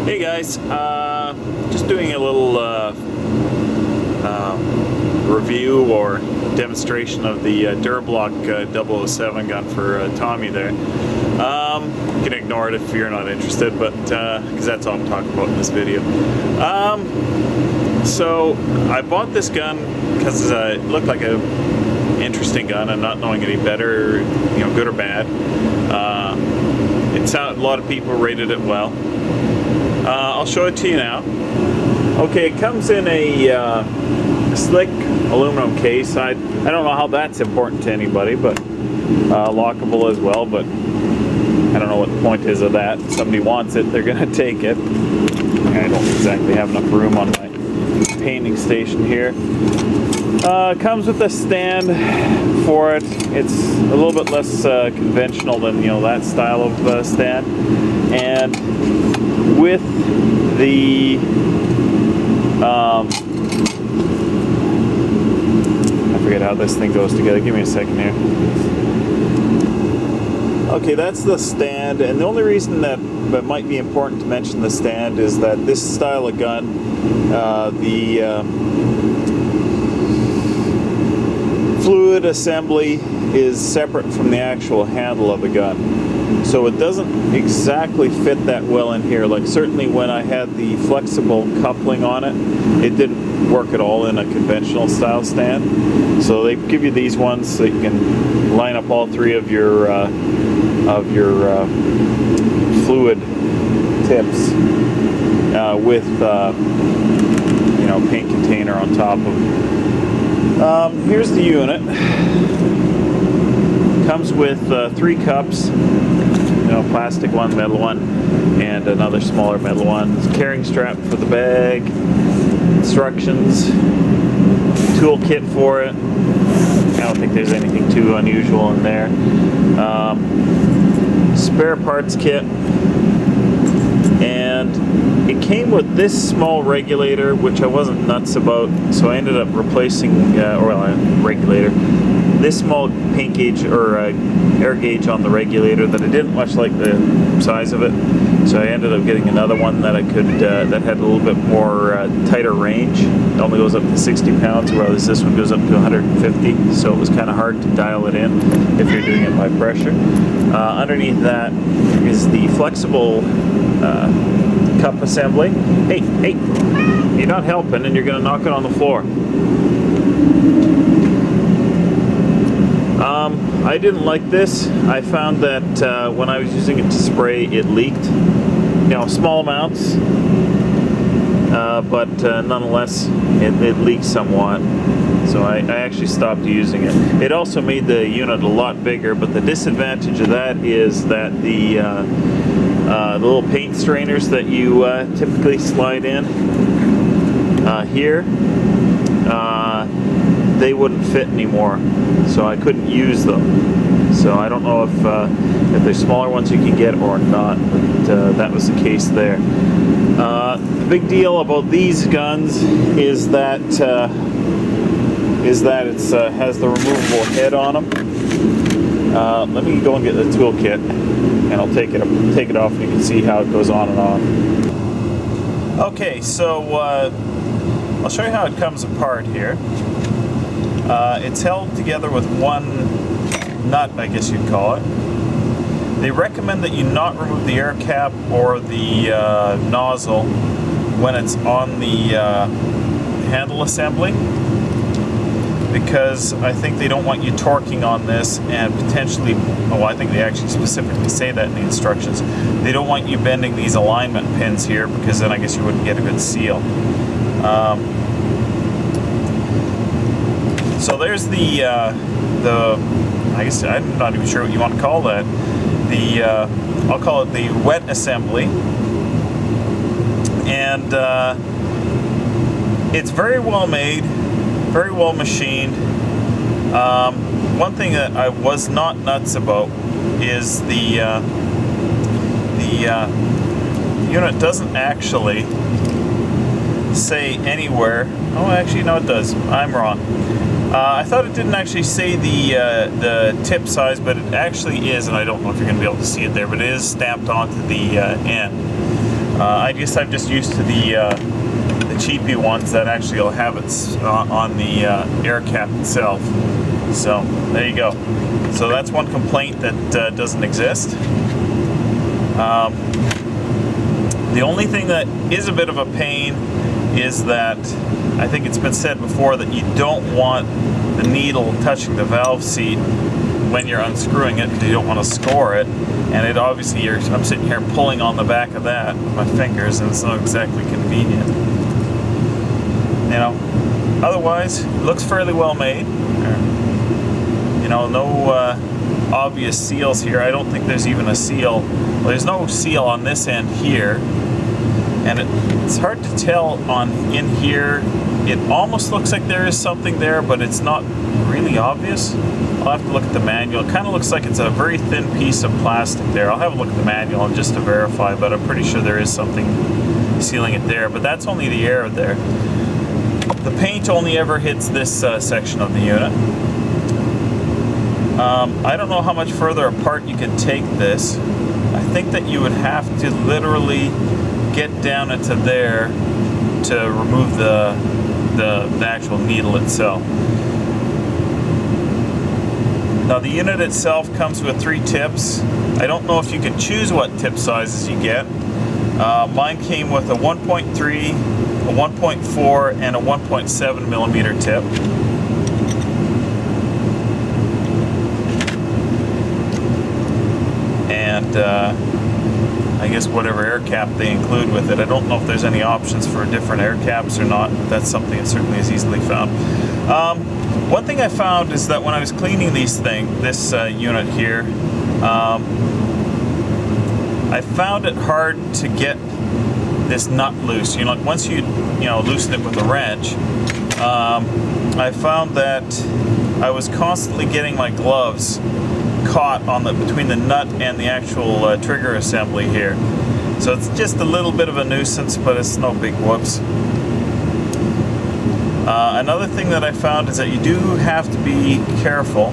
Hey guys, just doing a little review or demonstration of the Durablock 007 gun for Tommy there. You can ignore it if you're not interested, but because that's all I'm talking about in this video. So I bought this gun because it looked like a interesting gun, and not knowing any better, you know, good or bad. A lot of people rated it well. I'll show it to you now. Okay, it comes in a slick aluminum case. I don't know how that's important to anybody, but lockable as well, but I don't know what the point is of that. If somebody wants it, they're gonna take it. I don't exactly have enough room on my painting station here. Comes with a stand for it. It's a little bit less conventional than, you know, that style of stand, and with the I forget how this thing goes together. Give me a second here. Okay, that's the stand, and the only reason that it might be important to mention the stand is that this style of gun, the fluid assembly is separate from the actual handle of the gun. So it doesn't exactly fit that well in here. Like, certainly when I had the flexible coupling on it, it didn't work at all in a conventional style stand. So they give you these ones so you can line up all three of your fluid tips with you know, paint container on top of them. Here's the unit. Comes with 3 cups, you know, plastic one, metal one, and another smaller metal one. Carrying strap for the bag, instructions, toolkit for it. I don't think there's anything too unusual in there. Spare parts kit, and it came with this small regulator, which I wasn't nuts about, so I ended up replacing, regulator, this small paint gauge or air gauge on the regulator that I didn't much like the size of it, so I ended up getting another one that I could that had a little bit more tighter range. It only goes up to 60 pounds, whereas this one goes up to 150, so it was kind of hard to dial it in if you're doing it by pressure. Underneath that is the flexible cup assembly. Hey, you're not helping, and you're going to knock it on the floor. I didn't like this. I found that when I was using it to spray, it leaked. You know, small amounts, but nonetheless, it leaked somewhat. So I actually stopped using it. It also made the unit a lot bigger, but the disadvantage of that is that the little paint strainers that you typically slide in here, they wouldn't fit anymore, so I couldn't use them. So I don't know if there's smaller ones you can get or not, but that was the case there. The big deal about these guns is that it has the removable head on them. Let me go and get the toolkit, and I'll take it off, and you can see how it goes on and off. Okay, so I'll show you how it comes apart here. It's held together with one nut, I guess you'd call it. They recommend that you not remove the air cap or the nozzle when it's on the handle assembly, because I think they don't want you torquing on this and potentially, oh, I think they actually specifically say that in the instructions, they don't want you bending these alignment pins here, because then I guess you wouldn't get a good seal. So there's the I guess I'm not even sure what you want to call that. I'll call it the wet assembly, and it's very well made, very well machined. One thing that I was not nuts about is the unit doesn't actually say anywhere. Oh, actually, no, it does. I'm wrong. I thought it didn't actually say the tip size, but it actually is, and I don't know if you're going to be able to see it there, but it is stamped onto the end. I guess I'm just used to the cheapy ones that actually will have it on the air cap itself. So there you go. So that's one complaint that doesn't exist. The only thing that is a bit of a pain is that I think it's been said before that you don't want the needle touching the valve seat when you're unscrewing it, because you don't want to score it. And it obviously, I'm sitting here pulling on the back of that with my fingers, and it's not exactly convenient. You know, otherwise, it looks fairly well made. You know, no obvious seals here. I don't think there's even a seal. Well, there's no seal on this end here, and it's hard to tell in here. It almost looks like there is something there, but it's not really obvious. I'll have to look at the manual. It kind of looks like it's a very thin piece of plastic there. I'll have a look at the manual just to verify, but I'm pretty sure there is something sealing it there, but that's only the air there. The paint only ever hits this section of the unit. I don't know how much further apart you can take this. I think that you would have to literally get down into there to remove the actual needle itself. Now the unit itself comes with 3 tips. I don't know if you can choose what tip sizes you get. Mine came with a 1.3, a 1.4, and a 1.7 millimeter tip. And I guess whatever air cap they include with it. I don't know if there's any options for different air caps or not. That's something that certainly is easily found. One thing I found is that when I was cleaning this unit here, I found it hard to get this nut loose. You know, once you loosen it with a wrench, I found that I was constantly getting my gloves caught on between the nut and the actual trigger assembly here. So it's just a little bit of a nuisance, but it's no big whoops. Another thing that I found is that you do have to be careful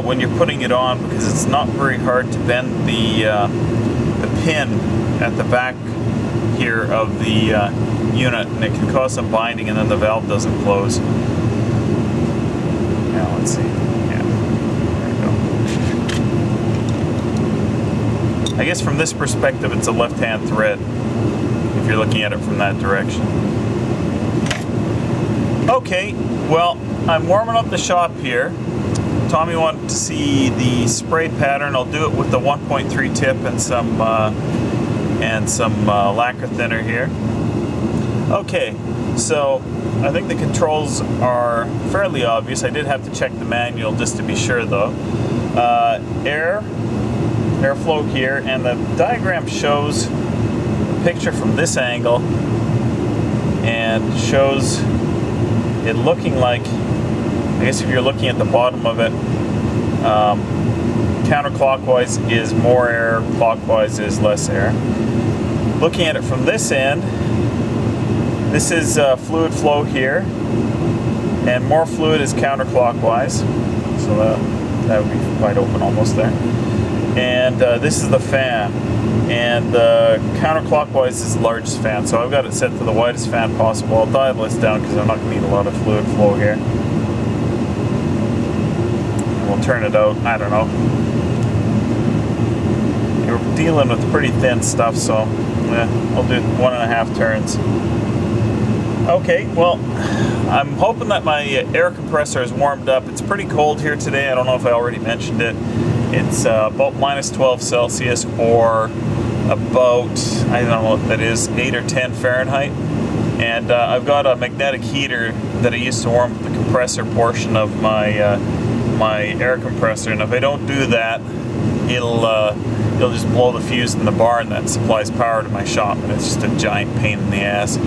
when you're putting it on, because it's not very hard to bend the pin at the back here of the unit, and it can cause some binding, and then the valve doesn't close. Now let's see. Yeah, there we go. I guess from this perspective, it's a left-hand thread, if you're looking at it from that direction. Okay, well, I'm warming up the shop here. Tommy wanted to see the spray pattern. I'll do it with the 1.3 tip and some lacquer thinner here. Okay, so I think the controls are fairly obvious. I did have to check the manual just to be sure though. Airflow here, and the diagram shows a picture from this angle and shows it looking like, I guess if you're looking at the bottom of it, counterclockwise is more air, clockwise is less air. Looking at it from this end, this is fluid flow here, and more fluid is counterclockwise, so that would be wide open almost there. And this is the fan, and the counterclockwise is the largest fan, so I've got it set to the widest fan possible. I'll dial this down because I'm not going to need a lot of fluid flow here. And we'll turn it out, I don't know. We're dealing with pretty thin stuff, so I'll do 1.5 turns. Okay, well, I'm hoping that my air compressor is warmed up. It's pretty cold here today. I don't know if I already mentioned it. It's about -12 Celsius, or about, I don't know what that is, 8 or 10 Fahrenheit. And I've got a magnetic heater that I use to warm the compressor portion of my my air compressor. And if I don't do that, it'll just blow the fuse in the barn that supplies power to my shop, and it's just a giant pain in the ass.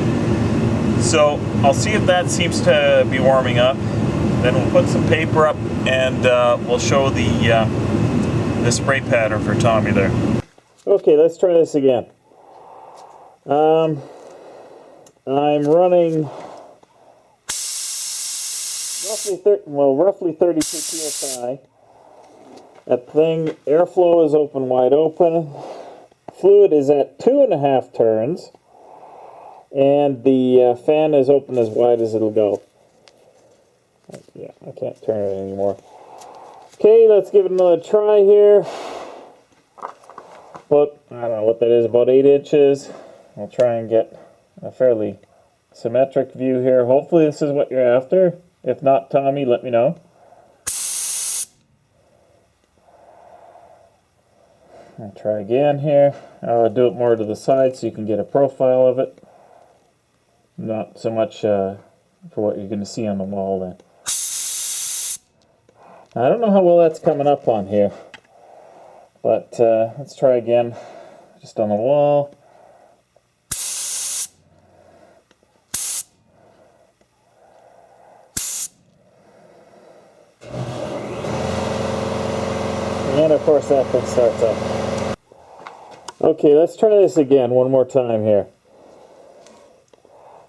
So I'll see if that seems to be warming up. Then we'll put some paper up, and we'll show the spray pattern for Tommy there. Okay, let's try this again. I'm running roughly 32 psi. That thing, airflow is open wide open. Fluid is at 2.5 turns. And the fan is open as wide as it'll go. Yeah, I can't turn it anymore. Okay, let's give it another try here. But I don't know what that is, about 8 inches. I'll try and get a fairly symmetric view here. Hopefully this is what you're after. If not, Tommy, let me know. I'll try again here. I'll do it more to the side so you can get a profile of it. Not so much for what you're going to see on the wall then. I don't know how well that's coming up on here. But let's try again. Just on the wall. And of course that thing starts up. Okay, let's try this again one more time here.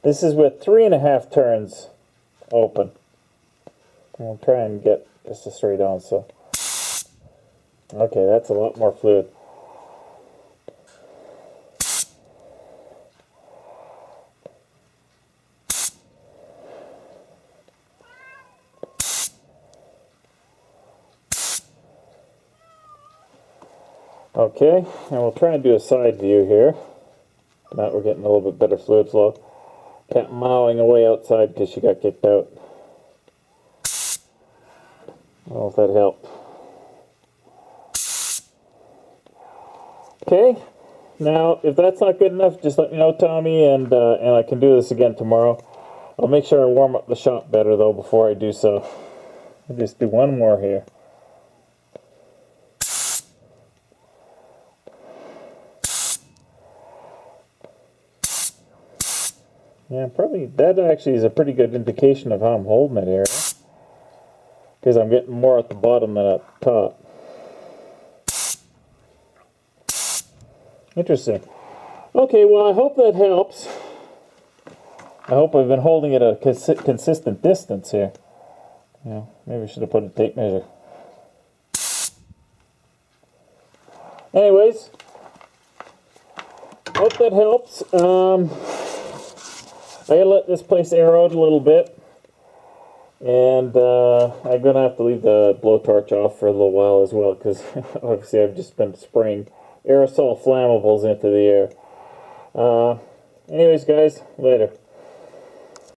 This is with 3.5 turns open. I'll try and get just a straight on. So, okay, that's a lot more fluid. Okay, and we'll try and do a side view here. Now we're getting a little bit better fluid flow. Cat mowing away outside because she got kicked out. I don't know if that helped. Okay, now if that's not good enough, just let me know, Tommy, and I can do this again tomorrow. I'll make sure I warm up the shop better though before I do so. I'll just do one more here. Yeah, probably that actually is a pretty good indication of how I'm holding it here, because I'm getting more at the bottom than at the top. Interesting. Okay, well I hope that helps. I hope I've been holding it at a consistent distance here. Yeah, maybe I should have put a tape measure. Anyways, hope that helps. I gotta let this place air out a little bit, and I'm gonna have to leave the blowtorch off for a little while as well, because obviously I've just been spraying aerosol flammables into the air. Anyways, guys, later.